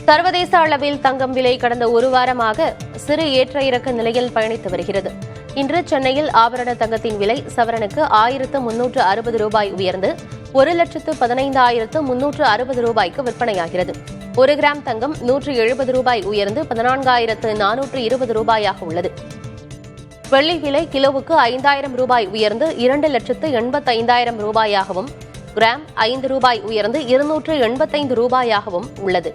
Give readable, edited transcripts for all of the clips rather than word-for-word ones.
சர்வதேச அளவில் தங்கம் விலை கடந்த ஒரு வாரமாக சிறு ஏற்ற இறக்க நிலையில் பயணித்து வருகிறது. இன்று சென்னையில் ஆபரண தங்கத்தின் விலை சவரனுக்கு 1360 ரூபாய் உயர்ந்து 1,15,360 ரூபாய்க்கு விற்பனையாகிறது. 1 கிராம் தங்கம் 170 ரூபாய் உயர்ந்து 14,420 ரூபாயாக உள்ளது. வெள்ளி விலை கிலோவுக்கு 5,000 ரூபாய் உயர்ந்து 2,85,000 ரூபாயாகவும், கிராம் 5 ரூபாய் உயர்ந்து 285 ரூபாயாகவும் உள்ளது.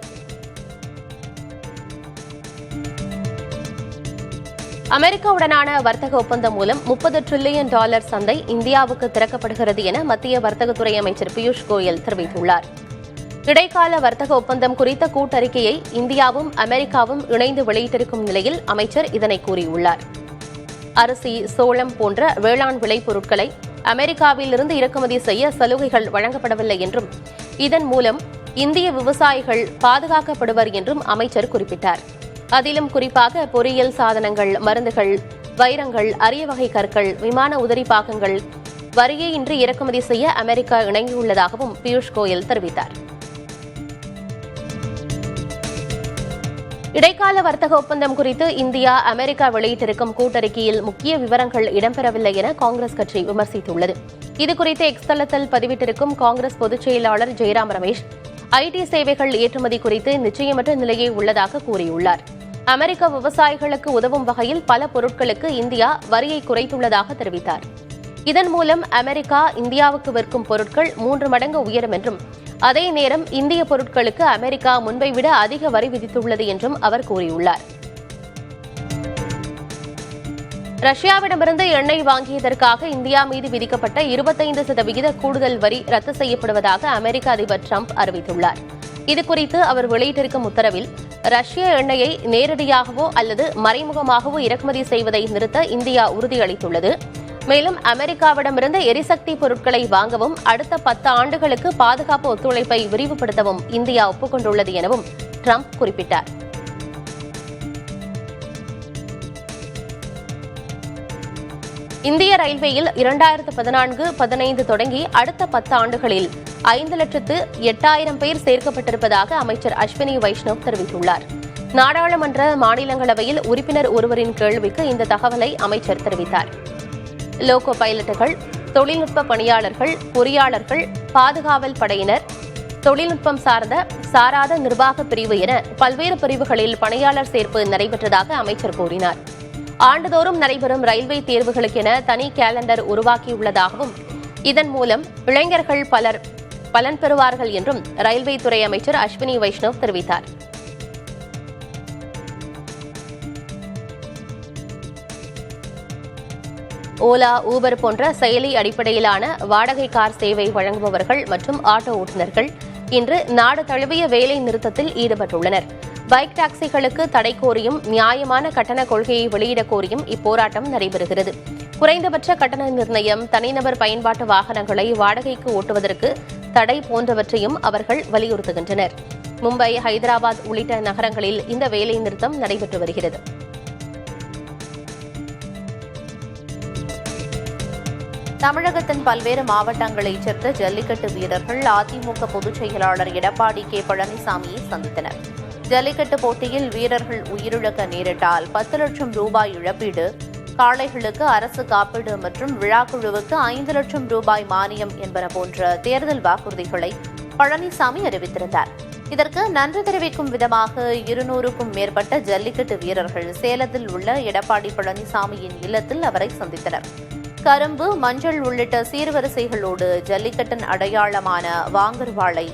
அமெரிக்காவுடனான வர்த்தக ஒப்பந்தம் மூலம் $30 டிரில்லியன் சந்தை இந்தியாவுக்கு திறக்கப்படுகிறது என மத்திய வர்த்தகத்துறை அமைச்சர் பியூஷ் கோயல் தெரிவித்துள்ளார். இடைக்கால வர்த்தக ஒப்பந்தம் குறித்த கூட்டறிக்கையை இந்தியாவும் அமெரிக்காவும் இணைந்து வெளியிட்டிருக்கும் நிலையில் அமைச்சர் இதனை கூறியுள்ளார். அரிசி, சோளம் போன்ற வேளாண் விளைபொருட்களை அமெரிக்காவிலிருந்து இறக்குமதி செய்ய சலுகைகள் வழங்கப்படவில்லை என்றும், இதன் மூலம் இந்திய விவசாயிகள் பாதுகாக்கப்படுவர் என்றும் அமைச்சர் குறிப்பிட்டார். அதிலும் குறிப்பாக பொறியியல் சாதனங்கள், மருந்துகள், வைரங்கள், அரிய வகை கற்கள், விமான உதிரி பாகங்கள் வரியே இன்றி இறக்குமதி செய்ய அமெரிக்கா இணங்கியுள்ளதாகவும் பியூஷ் கோயல் தெரிவித்தார். இடைக்கால வர்த்தக ஒப்பந்தம் குறித்து இந்தியா, அமெரிக்கா வெளியிட்டிருக்கும் கூட்டறிக்கையில் முக்கிய விவரங்கள் இடம்பெறவில்லை என காங்கிரஸ் கட்சி விமர்சித்துள்ளது. இதுகுறித்து எக்ஸ் தளத்தில் பதிவிட்டிருக்கும் காங்கிரஸ் பொதுச் செயலாளர் ஜெய்ராம் ரமேஷ், ஐடி சேவைகள் ஏற்றுமதி குறித்து நிச்சயமற்ற நிலையே உள்ளதாக கூறியுள்ளார். அமெரிக்க விவசாயிகளுக்கு உதவும் வகையில் பல பொருட்களுக்கு இந்தியா வரியை குறைத்துள்ளதாக தெரிவித்தார். இதன் மூலம் அமெரிக்கா இந்தியாவுக்கு விற்கும் பொருட்கள் 3 மடங்கு உயரும் என்றும், அதே நேரம் இந்திய பொருட்களுக்கு அமெரிக்கா முன்பை விட அதிக வரி விதித்துள்ளது என்றும் அவர் கூறியுள்ளார். ரஷ்யாவிடமிருந்து எண்ணெய் வாங்கியதற்காக இந்தியா மீது விதிக்கப்பட்ட 25% கூடுதல் வரி ரத்து செய்யப்படுவதாக அமெரிக்க அதிபர் டிரம்ப் அறிவித்துள்ளார். இதுகுறித்து அவர் வெளியிட்டிருக்கும் உத்தரவில், ரஷ்ய எண்ணெயை நேரடியாகவோ அல்லது மறைமுகமாகவோ இறக்குமதி செய்வதை நிறுத்த இந்தியா உறுதியளித்துள்ளது. மேலும் அமெரிக்காவிடமிருந்து எரிசக்தி பொருட்களை வாங்கவும் அடுத்த 10 ஆண்டுகளுக்கு பாதுகாப்பு ஒத்துழைப்பை விரிவுபடுத்தவும் இந்தியா ஒப்புக்கொண்டுள்ளது எனவும் டிரம்ப் குறிப்பிட்டார். இந்திய ரயில்வேயில் 2014-15 தொடங்கி அடுத்த 10 ஆண்டுகளில் 5,08,000 பேர் சேர்க்கப்பட்டிருப்பதாக அமைச்சர் அஸ்வினி வைஷ்ணவ் தெரிவித்துள்ளார். நாடாளுமன்ற மாநிலங்களவையில் உறுப்பினர் ஒருவரின் கேள்விக்கு இந்த தகவலை அமைச்சர் தெரிவித்தார். லோகோ பைலட்டுகள், தொழில்நுட்ப பணியாளர்கள், பொறியாளர்கள், பாதுகாவல் படையினர், தொழில்நுட்பம் சாராத நிர்வாக பிரிவு என பல்வேறு பிரிவுகளில் பணியாளர் சேர்ப்பு நடைபெற்றதாக அமைச்சர் கூறினார். ஆண்டுதோறும் நடைபெறும் ரயில்வே தேர்வுகளுக்கென தனி கேலண்டர் உருவாக்கியுள்ளதாகவும், இதன் மூலம் இளைஞர்கள் பலர் பலன் பெறுவார்கள் என்றும் ரயில்வே துறை அமைச்சர் அஸ்வினி வைஷ்ணவ் தெரிவித்தார். ஓலா, ஊபர் போன்ற செயலி அடிப்படையிலான வாடகை கார் சேவை வழங்குபவர்கள் மற்றும் ஆட்டோ ஓட்டுநர்கள் இன்று நாடு தழுவிய வேலை நிறுத்தத்தில் ஈடுபட்டுள்ளனர். பைக் டாக்ஸிகளுக்கு தடை கோரியும் நியாயமான கட்டண கொள்கையை வெளியிடக் கோரியும் இப்போராட்டம் நடைபெறுகிறது. குறைந்தபட்ச கட்டண நிர்ணயம், தனிநபர் பயன்பாட்டு வாகனங்களை வாடகைக்கு ஓட்டுவதற்கு தடை போன்றவற்றையும் அவர்கள் வலியுறுத்துகின்றனர். மும்பை, ஹைதராபாத் உள்ளிட்ட நகரங்களில் இந்த வேலை நிறுத்தம் நடைபெற்று வருகிறது. தமிழகத்தின் பல்வேறு மாவட்டங்களைச் சேர்ந்த ஜல்லிக்கட்டு வீரர்கள் அதிமுக பொதுச் செயலாளர் எடப்பாடி கே பழனிசாமியை சந்தித்தனர். ஜல்லிக்கட்டு போட்டியில் வீரர்கள் உயிரிழக்க நேரிட்டால் 10 லட்சம் ரூபாய் இழப்பீடு, காளைகளுக்கு அரசு காப்பீடு மற்றும் விழாக்குழுவுக்கு 5 லட்சம் ரூபாய் மானியம் என்பன போன்ற தேர்தல் வாக்குறுதிகளை பழனிசாமி அறிவித்திருந்தார். இதற்கு நன்றி தெரிவிக்கும் விதமாக 200க்கும் மேற்பட்ட ஜல்லிக்கட்டு வீரர்கள் சேலத்தில் உள்ள எடப்பாடி பழனிசாமியின் இல்லத்தில் அவரை சந்தித்தனர். கரும்பு, மஞ்சள் உள்ளிட்ட சீர்வரிசைகளோடு ஜல்லிக்கட்டின் அடையாளமான வாங்கர்வாளை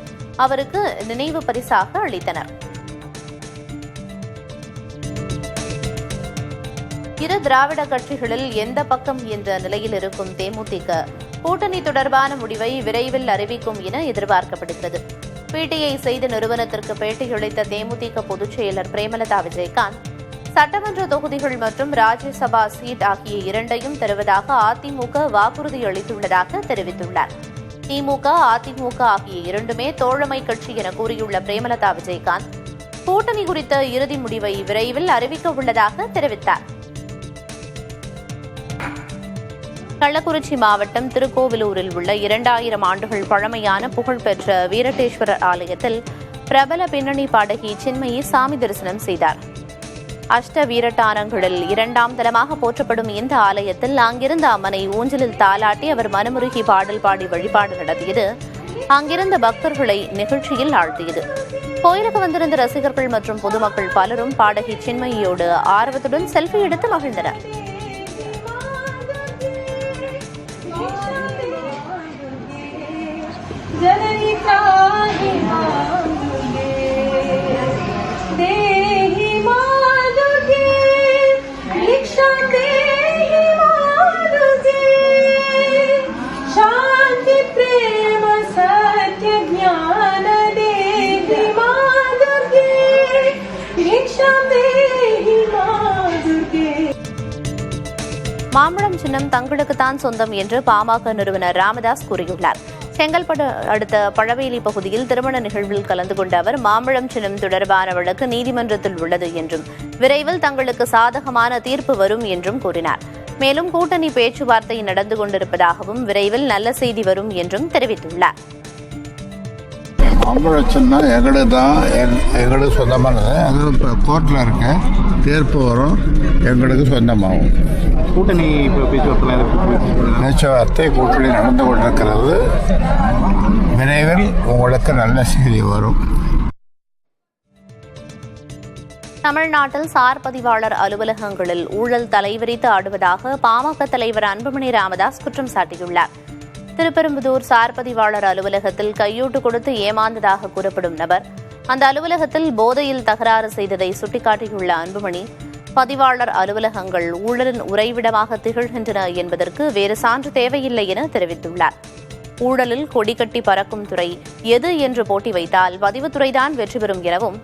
அவருக்கு நினைவு பரிசாக அளித்தனர். இரு திராவிட கட்சிகளில் எந்த பக்கம் என்ற நிலையில் இருக்கும் தேமுதிக கூட்டணி தொடர்பான முடிவை விரைவில் அறிவிக்கும் என எதிர்பார்க்கப்படுகிறது. பிடிஐ செய்தி நிறுவனத்திற்கு பேட்டியளித்த தேமுதிக பொதுச் செயலர் பிரேமலதா விஜயகாந்த், சட்டமன்ற தொகுதிகள் மற்றும் ராஜ்யசபா சீட் ஆகிய இரண்டையும் தருவதாக அதிமுக வாக்குறுதி அளித்துள்ளதாக தெரிவித்துள்ளார். திமுக, அதிமுக ஆகிய இரண்டுமே தோழமை கட்சி என கூறியுள்ள பிரேமலதா விஜயகாந்த், கூட்டணி குறித்த இறுதி முடிவை விரைவில் அறிவிக்க உள்ளதாக தெரிவித்தார். கள்ளக்குறிச்சி மாவட்டம் திருக்கோவிலூரில் உள்ள 2000 ஆண்டுகள் பழமையான புகழ்பெற்ற வீரட்டேஸ்வரர் ஆலயத்தில் பிரபல பின்னணி பாடகி சின்மயி சாமி தரிசனம் செய்தார். அஷ்ட வீரட்டானங்களில் 2ஆம் தலமாக போற்றப்படும் இந்த ஆலயத்தில் அங்கிருந்த அம்மனை ஊஞ்சலில் தாலாட்டி அவர் மனமுருகி பாடல் பாடி வழிபாடு நடத்தியது அங்கிருந்த பக்தர்களை நிகழ்ச்சியில் ஆழ்த்தியது. கோயிலுக்கு வந்திருந்த ரசிகர்கள் மற்றும் பொதுமக்கள் பலரும் பாடகி சின்மயியோடு ஆர்வத்துடன் செல்ஃபி எடுத்து மகிழ்ந்தனர். மாம்பழம் சின்னம் தங்களுக்குத்தான் சொந்தம் என்று பாமக நிறுவனர் ராமதாஸ் கூறியுள்ளார். செங்கல்பட்டு அடுத்த பழவேலி பகுதியில் திருமண நிகழ்வில் கலந்து கொண்ட அவர் மாம்பழம் சின்னம் தொடர்பான வழக்கு நீதிமன்றத்தில் உள்ளது என்றும் விரைவில் தங்களுக்கு சாதகமான தீர்ப்பு வரும் என்றும் கூறினார். மேலும் கூட்டணி பேச்சுவார்த்தை நடந்து கொண்டிருப்பதாகவும் விரைவில் நல்ல செய்தி வரும் என்றும் தெரிவித்துள்ளார். மாம்பழம் சின்னம் எங்களுக்கு சொந்தமானது. அது இப்போ கோர்ட்டில் இருக்க தீர்ப்பு வரும், எங்களுக்கு சொந்தமாகும். கூட்டணி பேச்சுவார்த்தை கூட்டணி நடந்து கொண்டிருக்கிறது. விரைவில் உங்களுக்கு நல்ல செய்தி வரும். தமிழ்நாட்டில் சார் பதிவாளர் அலுவலகங்களில் ஊழல் தலைவிரித்து ஆடுவதாக பாமக தலைவர் அன்புமணி ராமதாஸ் குற்றம் சாட்டியுள்ளார். திருப்பெரும்புதூர் சார் பதிவாளர் அலுவலகத்தில் கையூட்டு கொடுத்து ஏமாந்ததாக கூறப்படும் நபர் அந்த அலுவலகத்தில் போதையில் தகராறு செய்ததை சுட்டிக்காட்டியுள்ள அன்புமணி, பதிவாளர் அலுவலகங்கள் ஊழலின் உறைவிடமாக திகழ்கின்றன என்பதற்கு வேறு சான்று தேவையில்லை என தெரிவித்துள்ளார். ஊழலில் கொடிகட்டி பறக்கும் துறை எது என்று போட்டி வைத்தால் பதிவுத்துறைதான் வெற்றி பெறும் எனவும்,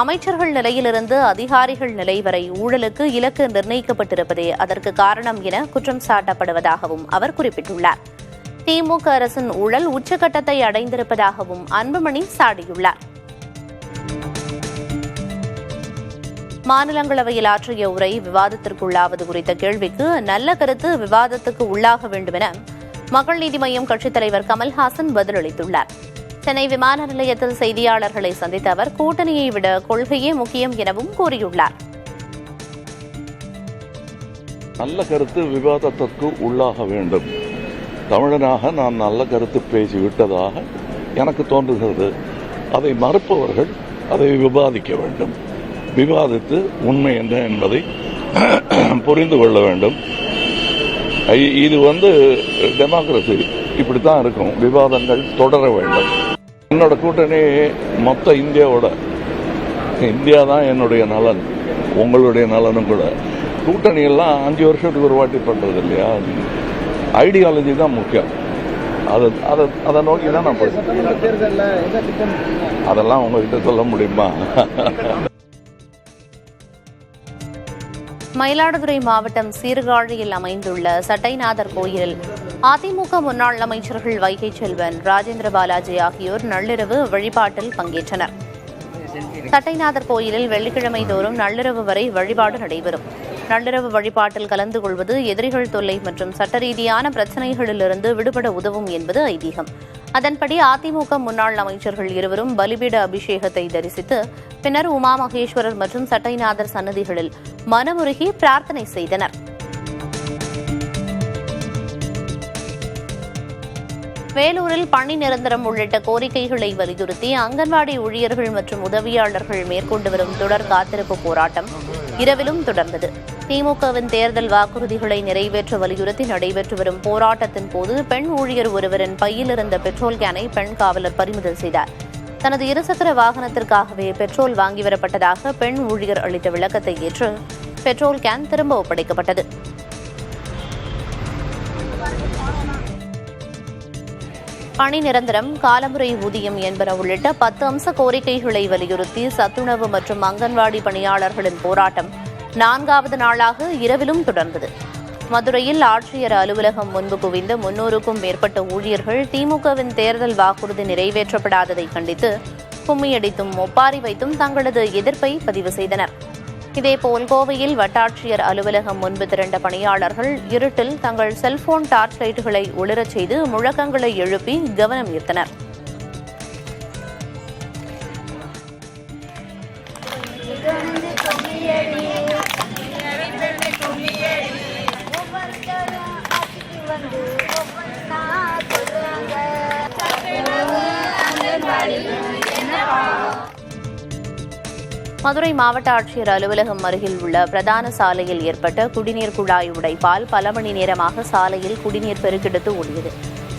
அமைச்சர்கள் நிலையிலிருந்து அதிகாரிகள் நிலை வரை ஊழலுக்கு இலக்கு நிர்ணயிக்கப்பட்டிருப்பதே அதற்கு காரணம் என குற்றம் சாட்டப்படுவதாகவும் அவர் குறிப்பிட்டுள்ளார். திமுக அரசின் ஊழல் உச்சகட்டத்தை அடைந்திருப்பதாகவும் அன்புமணி சாடியுள்ளார். மாநிலங்களவையில் ஆற்றிய உரை விவாதத்திற்குள்ளாவது குறித்த கேள்விக்கு நல்ல கருத்து விவாதத்துக்கு உள்ளாக வேண்டும் என மக்கள் நீதி மய்யம் கட்சித் தலைவர் கமல்ஹாசன் பதிலளித்துள்ளார். சென்னை விமான நிலையத்தில் செய்தியாளர்களை சந்தித்த அவர் கூட்டணியை விட கொள்கையே முக்கியம் எனவும் கூறியுள்ளார். நல்ல கருத்து விவாதத்திற்கு உள்ளாக வேண்டும். தமிழனாக நான் நல்ல கருத்து பேசிவிட்டதாக எனக்கு தோன்றுகிறது. அதை மறுப்பவர்கள் அதை விவாதிக்க வேண்டும். விவாதித்து உண்மை என்ன என்பதை புரிந்து கொள்ள வேண்டும். இது டெமோக்ரஸி, இப்படித்தான் இருக்கும். விவாதங்கள் தொடர வேண்டும். என்னோட கூட்டணி மொத்த இந்தியா தான் என்னுடைய நலன், உங்களுடைய நலனும் கூட. கூட்டணி எல்லாம் 5 வருஷத்துக்கு ஒரு வாட்டி பண்றது இல்லையா? ஐடியாலஜி தான் முக்கியம். அதை நோக்கி தான் நான் அதெல்லாம் உங்ககிட்ட சொல்ல முடியுமா? மயிலாடுதுறை மாவட்டம் சீர்காழியில் அமைந்துள்ள சட்டைநாதர் கோயிலில் அதிமுக முன்னாள் அமைச்சர்கள் வைகை செல்வன், ராஜேந்திர பாலாஜி ஆகியோர் நள்ளிரவு வழிபாட்டில் பங்கேற்றனர். சட்டைநாதர் கோயிலில் வெள்ளிக்கிழமை தோறும் நள்ளிரவு வரை வழிபாடு நடைபெறும். நள்ளிரவு வழிபாட்டில் கலந்து கொள்வது எதிரிகள் தொல்லை மற்றும் சட்ட ரீதியான பிரச்சினைகளிலிருந்து விடுபட உதவும் என்பது ஐதீகம். அதன்படி அதிமுக முன்னாள் அமைச்சர்கள் இருவரும் பலிபீட அபிஷேகத்தை தரிசித்து பின்னர் உமா மகேஸ்வரர் மற்றும் சட்டைநாதர் சன்னதிகளில் மனமுருகி பிரார்த்தனை செய்தனர். வேலூரில் பணி நிரந்தரம் உள்ளிட்ட கோரிக்கைகளை வலியுறுத்தி அங்கன்வாடி ஊழியர்கள் மற்றும் உதவியாளர்கள் மேற்கொண்டு வரும் தொடர் காத்திருப்பு போராட்டம் இரவிலும் தொடர்ந்தது. திமுகவின் தேர்தல் வாக்குறுதிகளை நிறைவேற்ற வலியுறுத்தி நடைபெற்று வரும் போராட்டத்தின் போது பெண் ஊழியர் ஒருவரின் பையில் இருந்த பெட்ரோல் கேனை பெண் காவலர் பறிமுதல் செய்தார். தனது இருசக்கர வாகனத்திற்காகவே பெட்ரோல் வாங்கி வரப்பட்டதாக பெண் ஊழியர் அளித்த விளக்கத்தை ஏற்று பெட்ரோல் கேன் திரும்ப ஒப்படைக்கப்பட்டது. பணி நிரந்தரம், காலமுறை ஊதியம் என்பன உள்ளிட்ட 10 அம்ச கோரிக்கைகளை வலியுறுத்தி சத்துணவு மற்றும் அங்கன்வாடி பணியாளர்களின் போராட்டம் 4வது நாளாக இரவிலும் தொடர்ந்தது. மதுரையில் ஆட்சியர் அலுவலகம் முன்பு குவிந்த 300க்கும் மேற்பட்ட ஊழியர்கள் திமுகவின் தேர்தல் வாக்குறுதி நிறைவேற்றப்படாததை கண்டித்து கும்மியடித்தும் ஒப்பாரி வைத்தும் தங்களது எதிர்ப்பை பதிவு செய்தனர். இதேபோல் கோவையில் வட்டாட்சியர் அலுவலகம் முன்பு திரண்ட பணியாளர்கள் இருட்டில் தங்கள் செல்போன் டார்ச் லைட்டுகளை ஒளிரச் செய்து முழக்கங்களை எழுப்பி கவனம் ஈர்த்தனர். மதுரை மாவட்ட ஆட்சியர் அலுவலகம் அருகில் உள்ள பிரதான சாலையில் ஏற்பட்ட குடிநீர் குழாய் உடைப்பால் பல மணி நேரமாக சாலையில் குடிநீர் பெருக்கெடுத்து ஓடியது.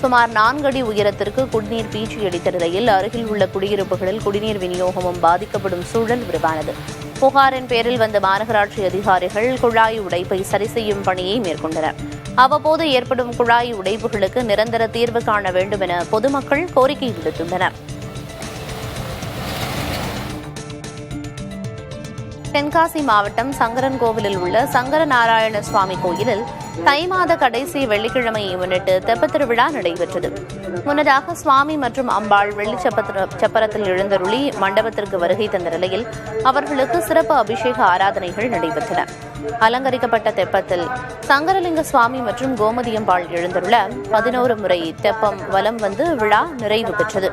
சுமார் 4 அடி உயரத்திற்கு குடிநீர் பீச்சி அடித்த நிலையில் அருகில் உள்ள குடியிருப்புகளில் குடிநீர் விநியோகமும் பாதிக்கப்படும் சூழல் உருவானது. புகாரின் பேரில் வந்த மாநகராட்சி அதிகாரிகள் குழாய் உடைப்பை சரி செய்யும் பணியை மேற்கொண்டனர். அவ்வப்போது ஏற்படும் குழாய் உடைப்புகளுக்கு நிரந்தர தீர்வு காண வேண்டும் என பொதுமக்கள் கோரிக்கை விடுத்துள்ளனர். தென்காசி மாவட்டம் சங்கரன்கோவிலில் உள்ள சங்கரநாராயண சுவாமி கோயிலில் தை மாத கடைசி வெள்ளிக்கிழமையை முன்னிட்டு தெப்பத்திருவிழா நடைபெற்றது. முன்னதாக சுவாமி மற்றும் அம்பாள் வெள்ளி சப்பரத்தில் எழுந்தருளி மண்டபத்திற்கு வருகை தந்த நிலையில் அவர்களுக்கு சிறப்பு அபிஷேக ஆராதனைகள் நடைபெற்றன. அலங்கரிக்கப்பட்ட தெப்பத்தில் சங்கரலிங்க சுவாமி மற்றும் கோமதியம்பாள் எழுந்தருள 11 முறை தெப்பம் வலம் வந்து விழா நிறைவு பெற்றது.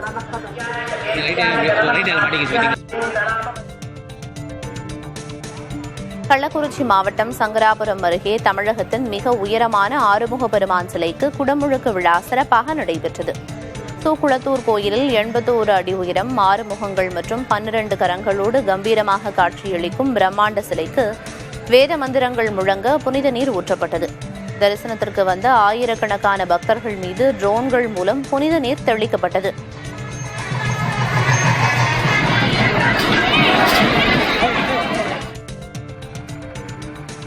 கள்ளக்குறிச்சி மாவட்டம் சங்கராபுரம் அருகே தமிழகத்தின் மிக உயரமான ஆறுமுக பெருமான் சிலைக்கு குடமுழுக்கு விழா சிறப்பாக நடைபெற்றது. தூக்குளத்தூர் கோயிலில் 81 அடி உயரம் 6 முகங்கள் மற்றும் 12 கரங்களோடு கம்பீரமாக காட்சியளிக்கும் பிரம்மாண்ட சிலைக்கு வேத மந்திரங்கள் முழங்க புனித நீர் ஊற்றப்பட்டது. தரிசனத்திற்கு வந்த ஆயிரக்கணக்கான பக்தர்கள் மீது ட்ரோன்கள் மூலம் புனித நீர் தெளிக்கப்பட்டது.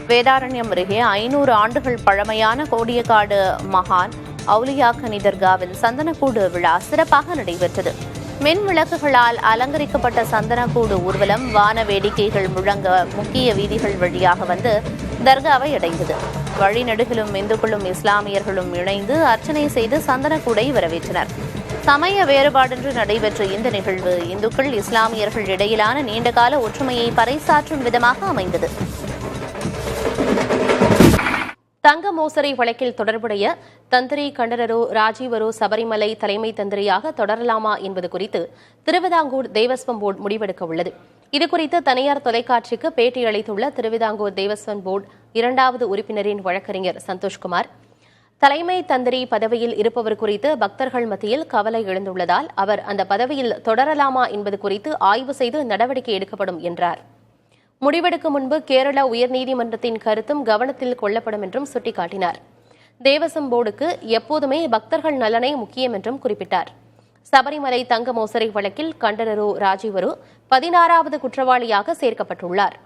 வேதாரண்யம் அருகே 500 ஆண்டுகள் பழமையான கோடியக்காடு மகான் அவுலியாக்கனி தர்காவில் சந்தனக்கூடு விழா சிறப்பாக நடைபெற்றது. மின் விளக்குகளால் அலங்கரிக்கப்பட்ட சந்தனக்கூடு ஊர்வலம் வான வேடிக்கைகள் முழங்க முக்கிய வீதிகள் வழியாக வந்து தர்காவை அடைந்தது. வழிநெடுகிலும் இந்துக்களும் இஸ்லாமியர்களும் இணைந்து அர்ச்சனை செய்து சந்தனக்கூடை வரவேற்றனர். சமய வேறுபாடின்றி நடைபெற்ற இந்த நிகழ்வு இந்துக்கள் இஸ்லாமியர்கள் இடையிலான நீண்டகால ஒற்றுமையை பறைசாற்றும் விதமாக அமைந்தது. தங்க மோசடி வழக்கில் தொடர்புடைய தந்திரி கண்டரரு ராஜீவரு சபரிமலை தலைமை தந்திரியாக தொடரலாமா என்பது குறித்து திருவிதாங்கூர் தேவஸ்வம் போர்டு முடிவெடுக்க உள்ளது. இதுகுறித்து தனியார் தொலைக்காட்சிக்கு பேட்டியளித்துள்ள திருவிதாங்கூர் தேவஸ்வம் போர்டு 2வது உறுப்பினரின் வழக்கறிஞர் சந்தோஷ்குமார், தலைமை தந்திரி பதவியில் இருப்பவர் குறித்து பக்தர்கள் மத்தியில் கவலை எழுந்துள்ளதால் அவர் அந்த பதவியில் தொடரலாமா என்பது குறித்து ஆய்வு செய்து நடவடிக்கை எடுக்கப்படும் என்றார். முடிவெடுக்கும் முன்பு கேரள உயர்நீதிமன்றத்தின் கருத்தும் கவனத்தில் கொள்ளப்படும் என்றும் சுட்டிக்காட்டினார். தேவஸ்வம் போர்டுக்கு எப்போதுமே பக்தர்கள் நலனே முக்கியம் என்றும் குறிப்பிட்டார். சபரிமலை தங்க மோசடி வழக்கில் கண்டரரு ராஜீவரு 16வது குற்றவாளியாக சேர்க்கப்பட்டுள்ளார்.